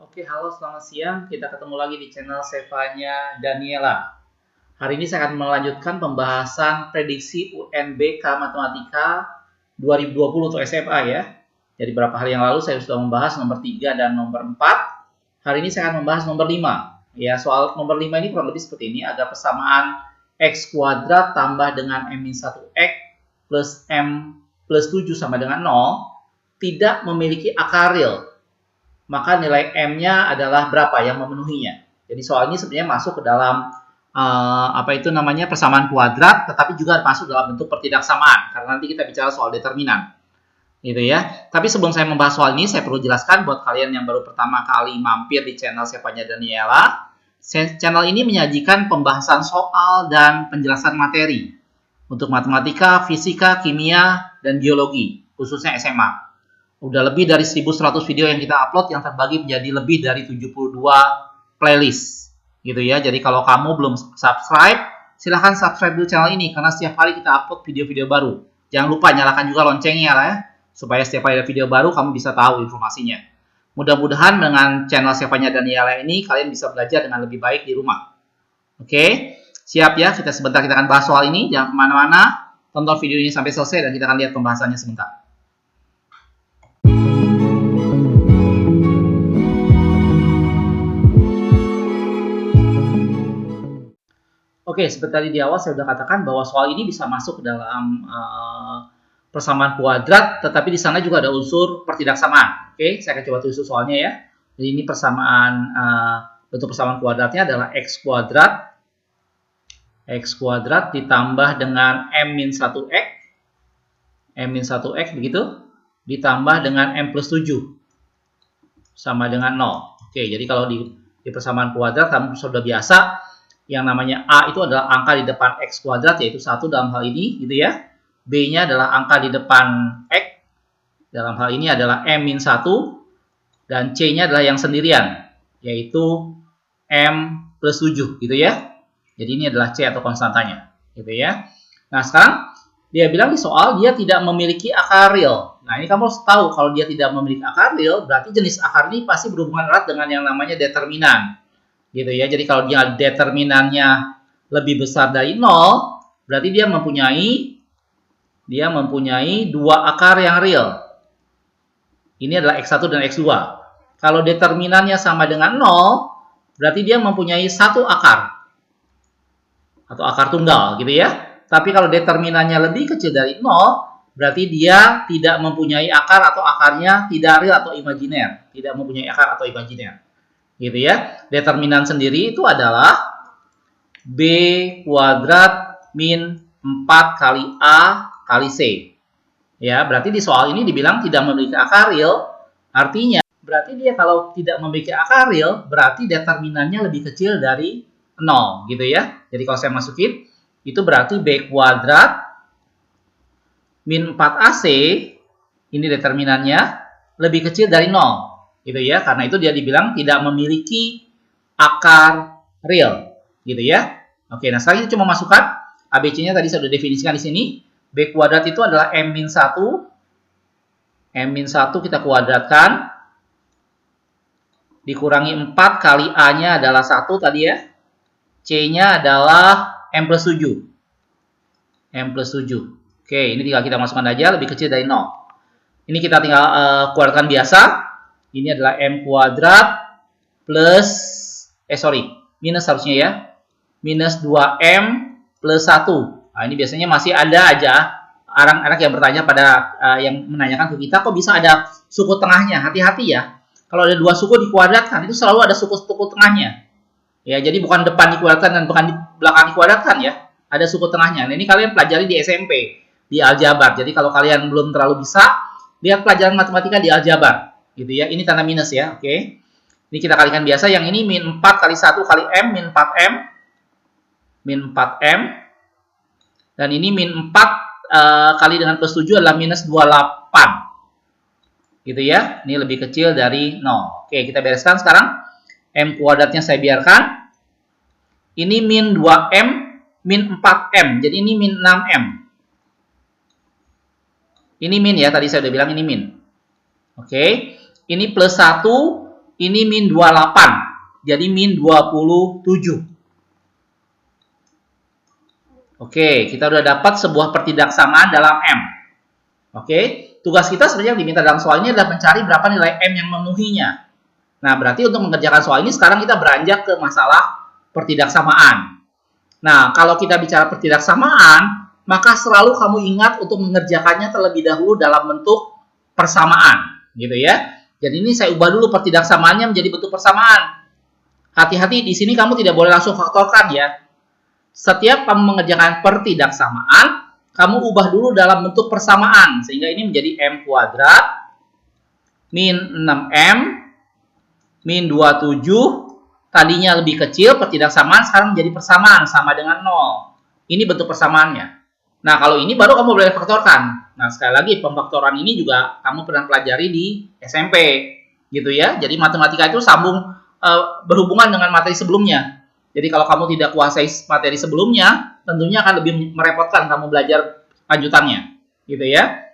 Oke, halo selamat siang. Kita ketemu lagi di channel Sevanya Daniela. Hari ini saya akan melanjutkan pembahasan prediksi UNBK Matematika 2020 untuk SMA ya. Jadi beberapa hari yang lalu saya sudah membahas nomor 3 dan nomor 4. Hari ini saya akan membahas nomor 5. Ya, soal nomor 5 ini kurang lebih seperti ini. Ada persamaan X kuadrat tambah dengan M-1X plus M plus 7 sama dengan 0 tidak memiliki akar real. Maka nilai M-nya adalah berapa yang memenuhinya. Jadi soal ini sebenarnya masuk ke dalam persamaan kuadrat, tetapi juga masuk dalam bentuk pertidaksamaan karena nanti kita bicara soal determinan. Gitu ya. Tapi sebelum saya membahas soal ini, saya perlu jelaskan buat kalian yang baru pertama kali mampir di channel Sevanya Daniela, channel ini menyajikan pembahasan soal dan penjelasan materi untuk matematika, fisika, kimia, dan biologi, khususnya SMA. Udah lebih dari 1100 video yang kita upload yang terbagi menjadi lebih dari 72 playlist gitu ya. Jadi kalau kamu belum subscribe, silahkan subscribe dulu channel ini karena setiap hari kita upload video-video baru. Jangan lupa nyalakan juga loncengnya lah ya, supaya setiap kali ada video baru kamu bisa tahu informasinya. Mudah-mudahan dengan channel Sevanya Daniela ini kalian bisa belajar dengan lebih baik di rumah. Oke, siap ya? Sebentar kita akan bahas soal ini. Jangan kemana-mana, tonton video ini sampai selesai dan kita akan lihat pembahasannya sebentar. Oke, seperti tadi di awal saya sudah katakan bahwa soal ini bisa masuk ke dalam persamaan kuadrat, tetapi di sana juga ada unsur pertidaksamaan. Oke, saya akan coba tulis soalnya ya. Jadi ini persamaan bentuk persamaan kuadratnya adalah x kuadrat ditambah dengan m-1x begitu, ditambah dengan m plus 7 sama dengan 0. Oke, jadi kalau di persamaan kuadrat kamu sudah biasa. Yang namanya A itu adalah angka di depan X kuadrat, yaitu 1 dalam hal ini, gitu ya. B-nya adalah angka di depan X, dalam hal ini adalah M-1, dan C-nya adalah yang sendirian, yaitu M plus 7, gitu ya. Jadi ini adalah C atau konstantanya, gitu ya. Nah, sekarang dia bilang di soal dia tidak memiliki akar real. Nah, ini kamu harus tahu kalau dia tidak memiliki akar real, berarti jenis akar ini pasti berhubungan erat dengan yang namanya determinan. Gitu ya. Jadi kalau dia determinannya lebih besar dari 0, berarti dia mempunyai dua akar yang real. Ini adalah X1 dan X2. Kalau determinannya sama dengan 0, berarti dia mempunyai satu akar atau akar tunggal gitu ya. Tapi kalau determinannya lebih kecil dari 0, berarti dia tidak mempunyai akar atau akarnya tidak real atau imajiner, tidak mempunyai akar atau imajiner. Gitu ya. Determinan sendiri itu adalah B kuadrat min 4 kali A kali C. Ya, berarti di soal ini dibilang tidak memiliki akar real, artinya berarti dia kalau tidak memiliki akar real, berarti determinannya lebih kecil dari 0, gitu ya. Jadi kalau saya masukin, itu berarti B kuadrat min 4AC, ini determinannya, lebih kecil dari 0. Gitu ya, karena itu dia dibilang tidak memiliki akar real, gitu ya. Oke, nah sekarang kita cuma masukkan ABC-nya tadi saya sudah definisikan di sini. B kuadrat itu adalah M-1. M-1 kita kuadratkan dikurangi 4 kali A-nya adalah 1 tadi ya. C-nya adalah M plus 7. M plus 7. Oke, ini tinggal kita masukkan aja lebih kecil dari 0. Ini kita tinggal kuadratkan biasa. Ini adalah M kuadrat plus, minus harusnya ya. Minus 2M plus 1. Nah, ini biasanya masih ada aja anak-anak yang bertanya pada, yang menanyakan ke kita, kok bisa ada suku tengahnya? Hati-hati ya. Kalau ada dua suku dikuadratkan, itu selalu ada suku tengahnya. Ya, jadi bukan depan dikuadratkan dan bukan di belakang dikuadratkan ya. Ada suku tengahnya. Nah, ini kalian pelajari di SMP, di aljabar. Jadi kalau kalian belum terlalu bisa, lihat pelajaran matematika di aljabar. Gitu ya, ini tanda minus ya, oke. Ini kita kalikan biasa, yang ini min 4 kali 1 kali M, min 4M. Min 4M. Dan ini min 4 kali dengan plus 7 adalah minus 28. Gitu ya, ini lebih kecil dari 0. Oke, kita bereskan sekarang. M kuadratnya saya biarkan. Ini min 2M, min 4M. Jadi ini min 6M. Ini min ya, tadi saya udah bilang ini min. Oke. Ini plus 1 ini min 28. Jadi min 27. Oke, kita udah dapat sebuah pertidaksamaan dalam M. Oke, tugas kita sebenarnya yang diminta dalam soal ini adalah mencari berapa nilai M yang memenuhinya. Nah, berarti untuk mengerjakan soal ini sekarang kita beranjak ke masalah pertidaksamaan. Nah, kalau kita bicara pertidaksamaan, maka selalu kamu ingat untuk mengerjakannya terlebih dahulu dalam bentuk persamaan, gitu ya. Jadi ini saya ubah dulu pertidaksamaannya menjadi bentuk persamaan. Hati-hati di sini kamu tidak boleh langsung faktorkan ya. Setiap kamu mengerjakan pertidaksamaan, kamu ubah dulu dalam bentuk persamaan. Sehingga ini menjadi M kuadrat min 6M min 27. Tadinya lebih kecil pertidaksamaan, sekarang menjadi persamaan sama dengan 0. Ini bentuk persamaannya. Nah, kalau ini baru kamu boleh faktorkan. Nah, sekali lagi pemfaktoran ini juga kamu pernah pelajari di SMP. Gitu ya. Jadi matematika itu sambung berhubungan dengan materi sebelumnya. Jadi kalau kamu tidak kuasai materi sebelumnya, tentunya akan lebih merepotkan kamu belajar lanjutannya. Gitu ya.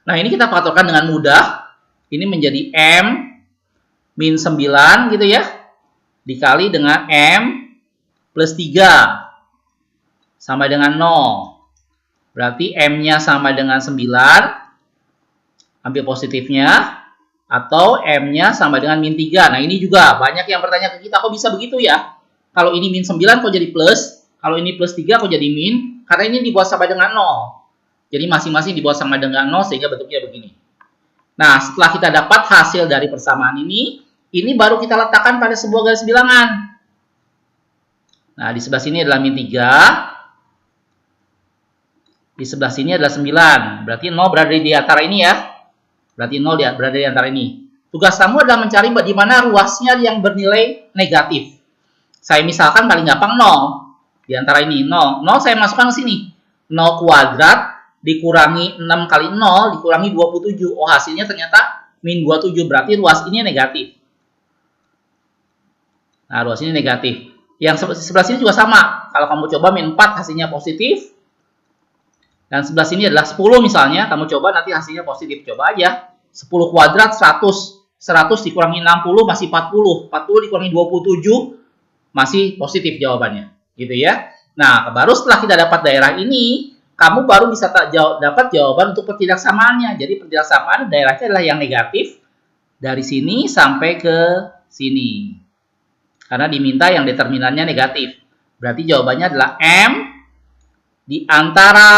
Nah, ini kita faktorkan dengan mudah. Ini menjadi M min 9 gitu ya. Dikali dengan M plus 3. Sama dengan 0. Berarti M-nya sama dengan 9. Ambil positifnya. Atau M-nya sama dengan min 3. Nah, ini juga banyak yang bertanya ke kita, kok bisa begitu ya? Kalau ini min 9 kok jadi plus, kalau ini plus 3 kok jadi min, karena ini dibuat sama dengan 0. Jadi masing-masing dibuat sama dengan 0 sehingga bentuknya begini. Nah, setelah kita dapat hasil dari persamaan ini baru kita letakkan pada sebuah garis bilangan. Nah, di sebelah sini adalah min 3. Di sebelah sini adalah 9. Berarti 0 berada di antara ini ya. Berarti 0 berada di antara ini. Tugas kamu adalah mencari di mana ruasnya yang bernilai negatif. Saya misalkan paling gampang 0. Di antara ini 0. 0 saya masukkan ke sini. 0 kuadrat dikurangi 6 kali 0 dikurangi 27. Oh, hasilnya ternyata min 27. Berarti ruas ini negatif. Nah, ruas ini negatif. Yang sebelah sini juga sama. Kalau kamu coba min 4 hasilnya positif. Dan sebelah sini adalah 10 misalnya. Kamu coba nanti hasilnya positif. Coba aja. 10 kuadrat 100. 100 dikurangi 60 masih 40. 40 dikurangi 27 masih positif jawabannya. Gitu ya. Nah, baru setelah kita dapat daerah ini, kamu baru bisa dapat jawaban untuk pertidaksamaannya. Jadi pertidaksamaan daerahnya adalah yang negatif. Dari sini sampai ke sini. Karena diminta yang determinannya negatif. Berarti jawabannya adalah M di antara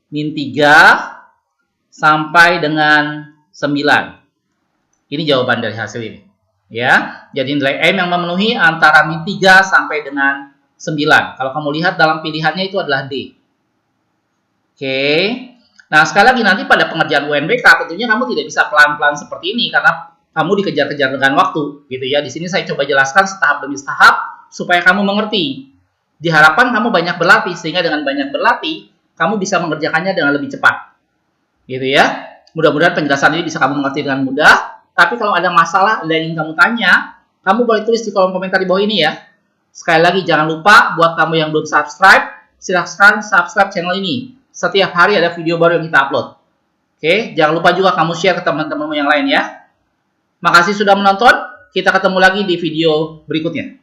min 3 sampai dengan 9. Ini jawaban dari hasil ini. Ya, jadi nilai M yang memenuhi antara min 3 sampai dengan 9. Kalau kamu lihat dalam pilihannya itu adalah D. Oke. Nah, sekali lagi nanti pada pengerjaan UNBK tentunya kamu tidak bisa pelan-pelan seperti ini karena kamu dikejar-kejar dengan waktu, gitu ya. Di sini saya coba jelaskan setahap demi setahap supaya kamu mengerti. Diharapkan kamu banyak berlatih sehingga dengan banyak berlatih kamu bisa mengerjakannya dengan lebih cepat. Gitu ya. Mudah-mudahan penjelasan ini bisa kamu mengerti dengan mudah. Tapi kalau ada masalah yang ingin kamu tanya, kamu boleh tulis di kolom komentar di bawah ini ya. Sekali lagi jangan lupa buat kamu yang belum subscribe, silahkan subscribe channel ini. Setiap hari ada video baru yang kita upload. Oke, jangan lupa juga kamu share ke teman-temanmu yang lain ya. Makasih sudah menonton, kita ketemu lagi di video berikutnya.